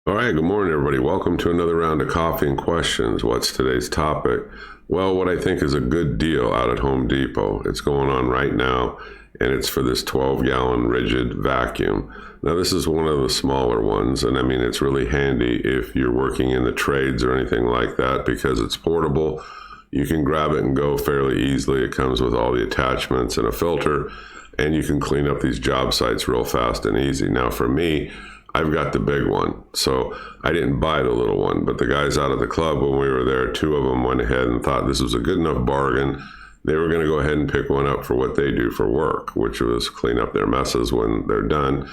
All right, good morning, everybody. Welcome to another round of coffee and questions. What's today's topic? Well, what I think is a good deal out at Home Depot. It's going on right now, and it's for this 12-gallon Ridgid vacuum. Now, this is one of the smaller ones, and I mean, it's really handy if you're working in the trades or anything like that because it's portable. You can grab it and go fairly easily. It comes with all the attachments and a filter, and you can clean up these job sites real fast and easy. Now, for me, I've got the big one, so I didn't buy the little one, but the guys out of the club when we were there, two of them went ahead and thought this was a good enough bargain. They were going to go ahead and pick one up for what they do for work, which was clean up their messes when they're done,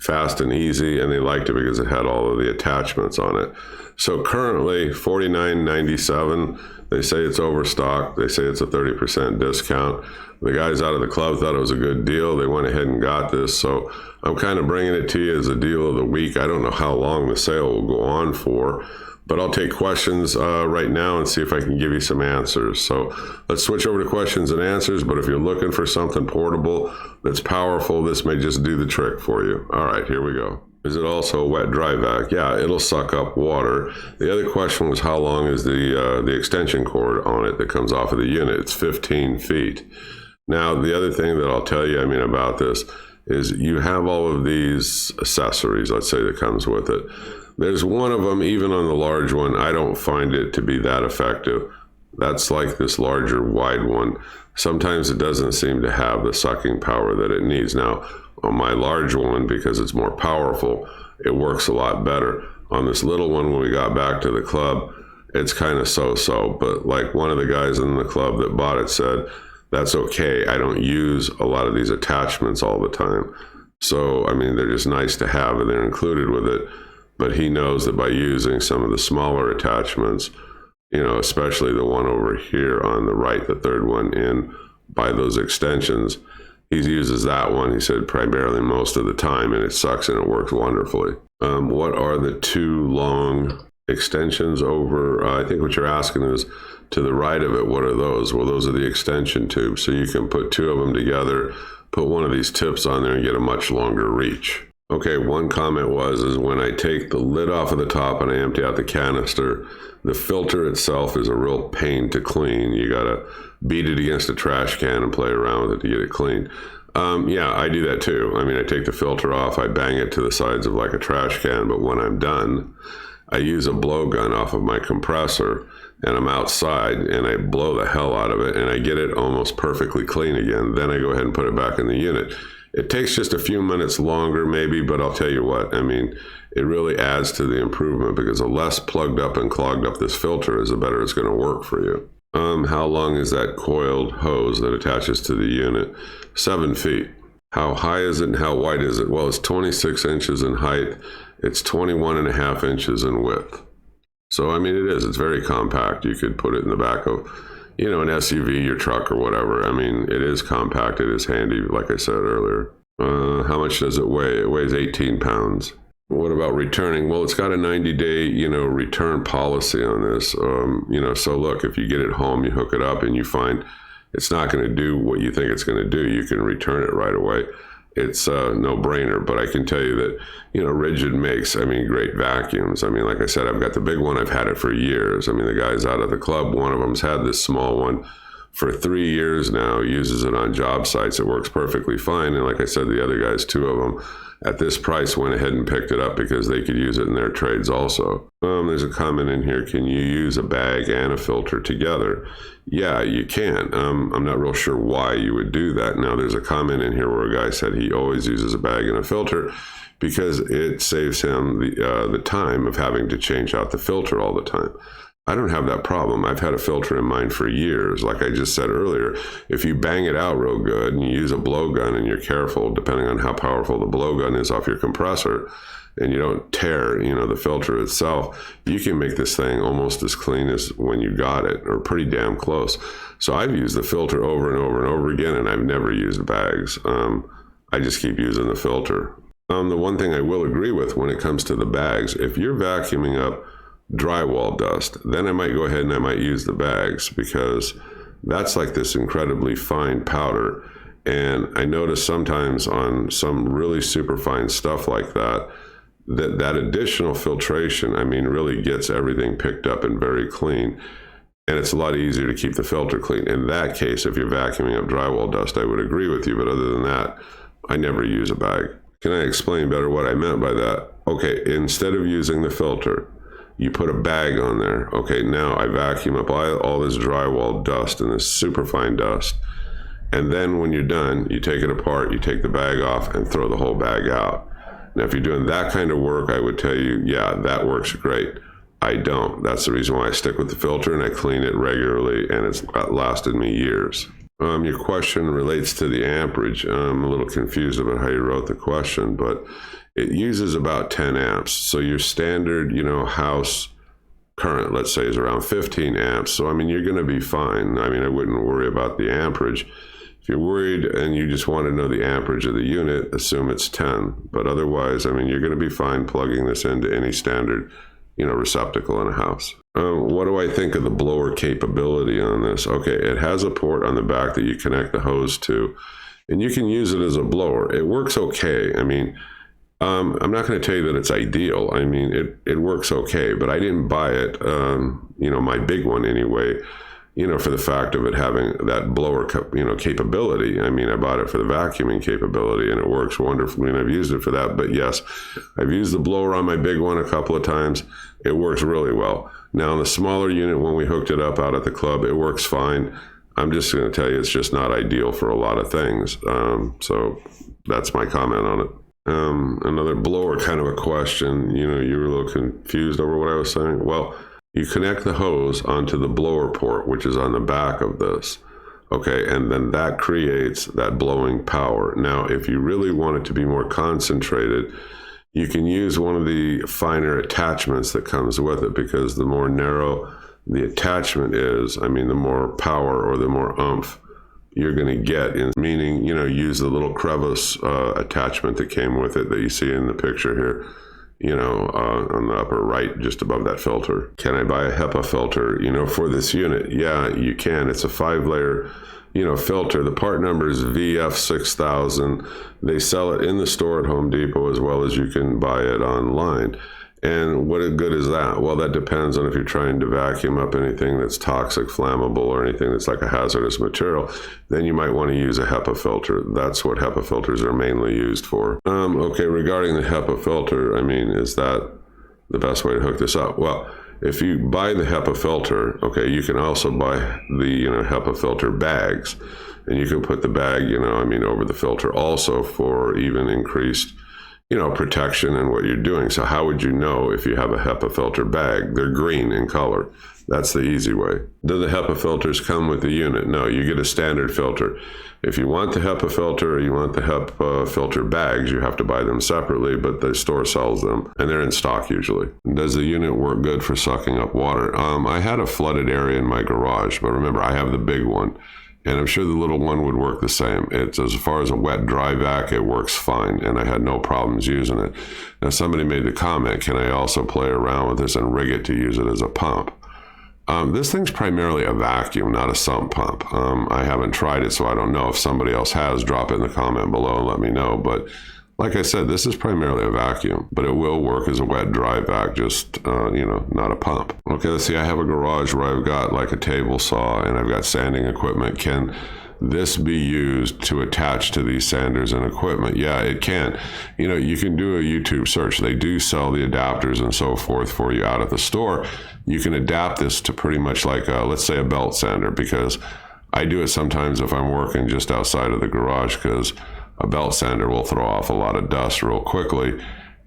fast and easy, and they liked it because it had all of the attachments on it. So currently, $49.97. They say it's overstocked. They say it's a 30% discount. The guys out of the club thought it was a good deal. They went ahead and got this. So I'm kind of bringing it to you as a deal of the week. I don't know how long the sale will go on for, but I'll take questions right now and see if I can give you some answers. So let's switch over to questions and answers. But if you're looking for something portable that's powerful, this may just do the trick for you. All right, here we go. Is it also a wet dry vac? Yeah, it'll suck up water. The other question was how long is the extension cord on it that comes off of the unit? It's 15 feet. Now, the other thing that I'll tell you, about this is you have all of these accessories, let's say, that comes with it. There's one of them, even on the large one, I don't find it to be that effective. That's like this larger wide one. Sometimes it doesn't seem to have the sucking power that it needs. Now, on my large one, because it's more powerful, it works a lot better. On this little one, when we got back to the club, it's kind of so-so. But like one of the guys in the club that bought it said, that's okay. I don't use a lot of these attachments all the time. So, they're just nice to have and they're included with it. But he knows that by using some of the smaller attachments, especially the one over here on the right, the third one in by those extensions, he uses that one, he said, primarily most of the time, and it sucks and it works wonderfully. What are the two long extensions over? I think what you're asking is to the right of it, what are those? Well, those are the extension tubes. So you can put two of them together, put one of these tips on there and get a much longer reach. Okay, one comment is when I take the lid off of the top and I empty out the canister, the filter itself is a real pain to clean. You gotta beat it against a trash can and play around with it to get it clean. Yeah, I do that too. I take the filter off, I bang it to the sides of like a trash can, but when I'm done, I use a blowgun off of my compressor and I'm outside and I blow the hell out of it and I get it almost perfectly clean again. Then I go ahead and put it back in the unit. It takes just a few minutes longer maybe, but I'll tell you what, it really adds to the improvement because the less plugged up and clogged up this filter is, the better it's going to work for you. How long is that coiled hose that attaches to the unit? 7 feet. How high is it and how wide is it? Well, it's 26 inches in height. It's 21.5 inches in width. So, it is. It's very compact. You could put it in the back of, an SUV, your truck or whatever. It is compact. It is handy, like I said earlier. How much does it weigh? It weighs 18 pounds. What about returning? Well, it's got a 90-day, return policy on this. So look, if you get it home, you hook it up and you find it's not going to do what you think it's going to do, you can return it right away. It's a no-brainer, but I can tell you that, Ridgid makes, great vacuums. Like I said, I've got the big one. I've had it for years. The guys out of the club, one of them's had this small one for 3 years now, uses it on job sites. It works perfectly fine. And like I said, the other guys, two of them, at this price went ahead and picked it up because they could use it in their trades also. There's a comment in here, can you use a bag and a filter together? Yeah, you can. I'm not real sure why you would do that. Now, there's a comment in here where a guy said he always uses a bag and a filter because it saves him the time of having to change out the filter all the time. I don't have that problem. I've had a filter in mine for years. Like I just said earlier, if you bang it out real good and you use a blowgun and you're careful, depending on how powerful the blowgun is off your compressor, and you don't tear, the filter itself, you can make this thing almost as clean as when you got it, or pretty damn close. So I've used the filter over and over and over again, and I've never used bags. I just keep using the filter. The one thing I will agree with when it comes to the bags, if you're vacuuming up drywall dust, then I might go ahead and I might use the bags because that's like this incredibly fine powder. And I notice sometimes on some really super fine stuff like that, that additional filtration, I mean, really gets everything picked up and very clean. And it's a lot easier to keep the filter clean. In that case, if you're vacuuming up drywall dust, I would agree with you. But other than that, I never use a bag. Can I explain better what I meant by that? Okay, instead of using the filter, you put a bag on there. Okay, now I vacuum up all this drywall dust and this superfine dust. And then when you're done, you take it apart, you take the bag off and throw the whole bag out. Now, if you're doing that kind of work, I would tell you, yeah, that works great. I don't. That's the reason why I stick with the filter and I clean it regularly, and it's lasted me years. Your question relates to the amperage. I'm a little confused about how you wrote the question, but it uses about 10 amps. So your standard, house current, let's say, is around 15 amps. So, I mean, you're going to be fine. I mean, I wouldn't worry about the amperage. If you're worried and you just want to know the amperage of the unit, assume it's 10. But otherwise, I mean, you're going to be fine plugging this into any standard, receptacle in a house. What do I think of the blower capability on this? Okay, it has a port on the back that you connect the hose to, and you can use it as a blower. It works okay. I mean, I'm not going to tell you that it's ideal. I mean, it works okay, but I didn't buy it, my big one anyway, for the fact of it having that blower, capability. I mean, I bought it for the vacuuming capability, and it works wonderfully, and I've used it for that. But yes, I've used the blower on my big one a couple of times. It works really well. Now, on the smaller unit, when we hooked it up out at the club, it works fine. I'm just going to tell you it's just not ideal for a lot of things. So that's my comment on it. Another blower kind of a question. You were a little confused over what I was saying. Well, you connect the hose onto the blower port, which is on the back of this. Okay, and then that creates that blowing power. Now, if you really want it to be more concentrated, you can use one of the finer attachments that comes with it, because the more narrow the attachment is, I mean, the more power or the more oomph you're going to get, meaning, use the little crevice attachment that came with it that you see in the picture here, on the upper right, just above that filter. Can I buy a Hepa filter, for this unit? Yeah, you can. It's a 5-layer, filter. The part number is VF6000. They sell it in the store at Home Depot as well as you can buy it online. And what good is that? Well, that depends on if you're trying to vacuum up anything that's toxic, flammable, or anything that's like a hazardous material. Then you might want to use a Hepa filter. That's what Hepa filters are mainly used for. Okay, regarding the Hepa filter, I mean, is that the best way to hook this up? Well, if you buy the Hepa filter, okay, you can also buy the Hepa filter bags, and you can put the bag, over the filter also for even increased protection and what you're doing. So how would you know if you have a Hepa filter bag? They're green in color. That's the easy way. Do the Hepa filters come with the unit? No, you get a standard filter. If you want the Hepa filter or you want the Hepa filter bags, you have to buy them separately, but the store sells them, and they're in stock usually. Does the unit work good for sucking up water? I had a flooded area in my garage, but remember, I have the big one. And I'm sure the little one would work the same. It's, as far as a wet dry vac, it works fine, and I had no problems using it. Now, somebody made the comment, can I also play around with this and rig it to use it as a pump? This thing's primarily a vacuum, not a sump pump. I haven't tried it, so I don't know. If somebody else has, drop it in the comment below and let me know. But like I said, this is primarily a vacuum, but it will work as a wet dry vac, just, not a pump. Okay, let's see. I have a garage where I've got like a table saw and I've got sanding equipment. Can this be used to attach to these sanders and equipment? Yeah, it can. You can do a YouTube search. They do sell the adapters and so forth for you out at the store. You can adapt this to pretty much like, let's say, a belt sander, because I do it sometimes if I'm working just outside of the garage, because a belt sander will throw off a lot of dust real quickly.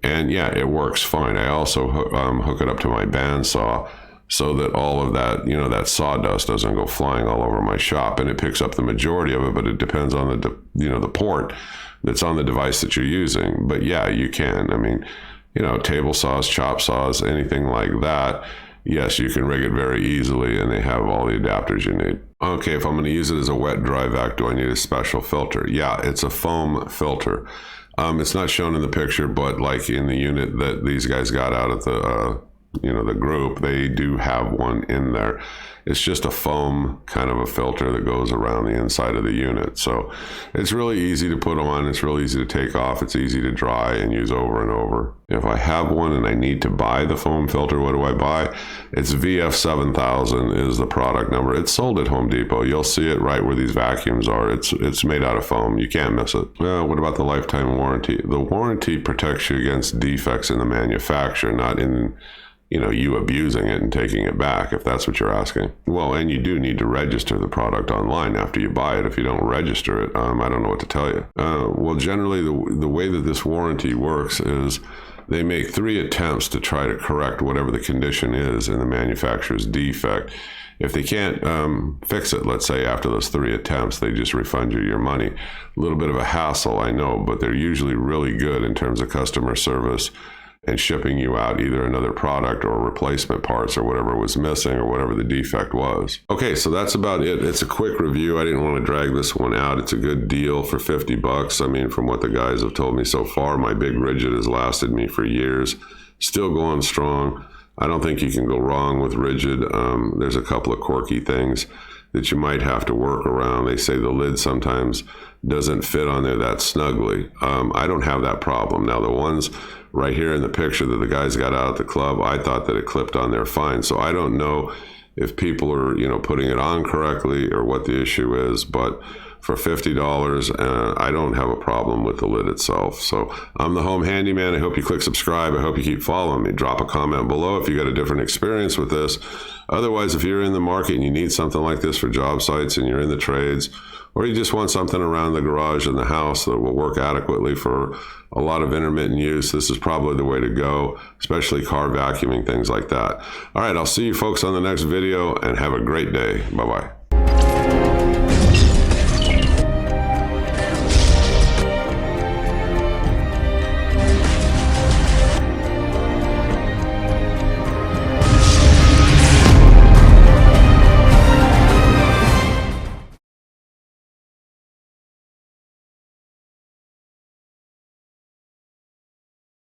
And yeah, it works fine. I also hook it up to my bandsaw so that all of that, that sawdust doesn't go flying all over my shop, and it picks up the majority of it, but it depends on the port that's on the device that you're using. But yeah, you can. I mean, table saws, chop saws, anything like that. Yes, you can rig it very easily, and they have all the adapters you need. Okay, if I'm going to use it as a wet dry vac, do I need a special filter? Yeah, it's a foam filter. It's not shown in the picture, but like in the unit that these guys got out of the group, they do have one in there. It's just a foam kind of a filter that goes around the inside of the unit. So it's really easy to put on. It's really easy to take off. It's easy to dry and use over and over. If I have one and I need to buy the foam filter, what do I buy? It's VF7000 is the product number. It's sold at Home Depot. You'll see it right where these vacuums are. It's made out of foam. You can't miss it. What about the lifetime warranty? The warranty protects you against defects in the manufacturer, not in you abusing it and taking it back, if that's what you're asking. Well, and you do need to register the product online after you buy it. If you don't register it, I don't know what to tell you. Well, generally, the way that this warranty works is they make 3 attempts to try to correct whatever the condition is in the manufacturer's defect. If they can't fix it, let's say after those 3 attempts, they just refund you your money. A little bit of a hassle, I know, but they're usually really good in terms of customer service and shipping you out either another product or replacement parts or whatever was missing or whatever the defect was. Okay, so that's about it. It's a quick review. I didn't want to drag this one out. It's a good deal for $50. I mean, from what the guys have told me so far, my big Ridgid has lasted me for years. Still going strong. I don't think you can go wrong with Ridgid. There's a couple of quirky things that you might have to work around. They say the lid sometimes doesn't fit on there that snugly. I don't have that problem. Now, the ones right here in the picture that the guys got out at the club, I thought that it clipped on there fine. So I don't know if people are, putting it on correctly or what the issue is, but for $50, I don't have a problem with the lid itself. So I'm the home handyman. I hope you click subscribe. I hope you keep following me. Drop a comment below if you got a different experience with this. Otherwise, if you're in the market and you need something like this for job sites and you're in the trades, or you just want something around the garage and the house that will work adequately for a lot of intermittent use, this is probably the way to go, especially car vacuuming, things like that. All right, I'll see you folks on the next video, and have a great day. Bye-bye.